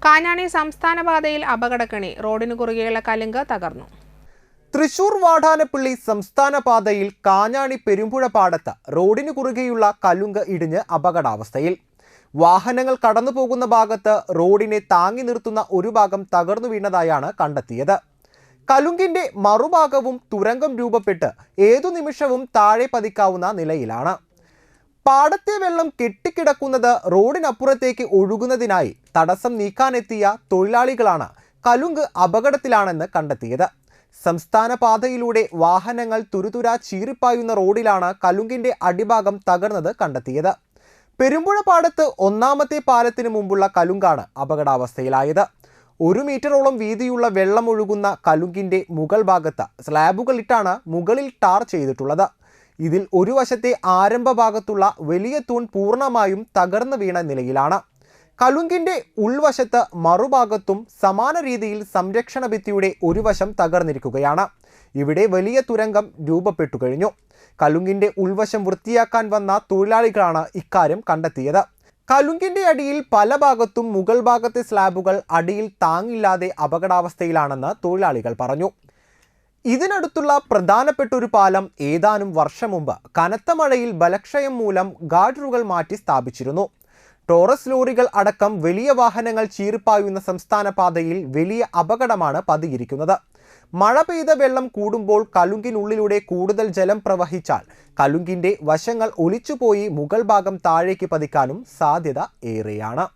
കാഞ്ഞാണി സംസ്ഥാന പാതയിൽ അപകടക്കണി. റോഡിനു കുറുകെയുള്ള കലുങ്ക് തകർന്നു. തൃശൂർ വാടാനപ്പള്ളി സംസ്ഥാന പാതയിൽ കാഞ്ഞാണി പെരുമ്പുഴ പാടത്ത് റോഡിനു കുറുകെയുള്ള കലുങ്ക് ഇടിഞ്ഞ് അപകടാവസ്ഥയിൽ. വാഹനങ്ങൾ കടന്നു പോകുന്ന ഭാഗത്ത് റോഡിനെ താങ്ങി നിർത്തുന്ന ഒരു ഭാഗം തകർന്നു വീണതായാണ് കണ്ടെത്തിയത്. കലുങ്കിന്റെ മറുഭാഗവും തുരങ്കം രൂപപ്പെട്ട് ഏതു നിമിഷവും താഴെ പതിക്കാവുന്ന നിലയിലാണ്. പാടത്തെ വെള്ളം കെട്ടിക്കിടക്കുന്നത് റോഡിനപ്പുറത്തേക്ക് ഒഴുകുന്നതിനായി തടസ്സം നീക്കാനെത്തിയ തൊഴിലാളികളാണ് കലുങ്ക് അപകടത്തിലാണെന്ന് കണ്ടെത്തിയത്. സംസ്ഥാന പാതയിലൂടെ വാഹനങ്ങൾ തുരുതുരാ ചീറിപ്പായുന്ന റോഡിലാണ് കലുങ്കിന്റെ അടിഭാഗം തകർന്നത് കണ്ടെത്തിയത്. പെരുമ്പുഴ പാടത്ത് ഒന്നാമത്തെ പാലത്തിന് മുമ്പുള്ള കലുങ്കാണ് അപകടാവസ്ഥയിലായത്. 1 മീറ്ററോളം വീതിയുള്ള വെള്ളമൊഴുകുന്ന കലുങ്കിന്റെ മുകൾ ഭാഗത്ത് സ്ലാബുകളിട്ടാണ് മുകളിൽ ടാർ ചെയ്തിട്ടുള്ളത്. ഇതിൽ ഒരു വശത്തെ ആരംഭ ഭാഗത്തുള്ള വലിയ തൂൺ പൂർണ്ണമായും തകർന്നു വീണ നിലയിലാണ്. കലുങ്കിന്റെ ഉൾവശത്ത് മറുഭാഗത്തും സമാന രീതിയിൽ സംരക്ഷണ ഭിത്തിയുടെ ഒരു വശം തകർന്നിരിക്കുകയാണ്. ഇവിടെ വലിയ തുരങ്കം രൂപപ്പെട്ടു കഴിഞ്ഞു. കലുങ്കിന്റെ ഉൾവശം വൃത്തിയാക്കാൻ വന്ന തൊഴിലാളികളാണ് ഇക്കാര്യം കണ്ടെത്തിയത്. കലുങ്കിന്റെ അടിയിൽ പല ഭാഗത്തും മുകൾ ഭാഗത്തെ സ്ലാബുകൾ അടിയിൽ താങ്ങില്ലാതെ അപകടാവസ്ഥയിലാണെന്ന് തൊഴിലാളികൾ പറഞ്ഞു. ഇതിനടുത്തുള്ള പ്രധാനപ്പെട്ട ഒരു പാലം ഏതാനും വർഷം മുമ്പ് കനത്ത മഴയിൽ ബലക്ഷയം മൂലം ഗാർഡറുകൾ മാറ്റി സ്ഥാപിച്ചിരുന്നു. ടോറസ് ലോറികൾ അടക്കം വലിയ വാഹനങ്ങൾ ചീറിപ്പായുന്ന സംസ്ഥാന പാതയിൽ വലിയ അപകടമാണ് പതിയിരിക്കുന്നത്. മഴ പെയ്ത വെള്ളം കൂടുമ്പോൾ കലുങ്കിനുള്ളിലൂടെ കൂടുതൽ ജലം പ്രവഹിച്ചാൽ കലുങ്കിന്റെ വശങ്ങൾ ഒലിച്ചുപോയി മുകൾ ഭാഗം താഴേക്ക് പതിക്കാനും സാധ്യത ഏറെയാണ്.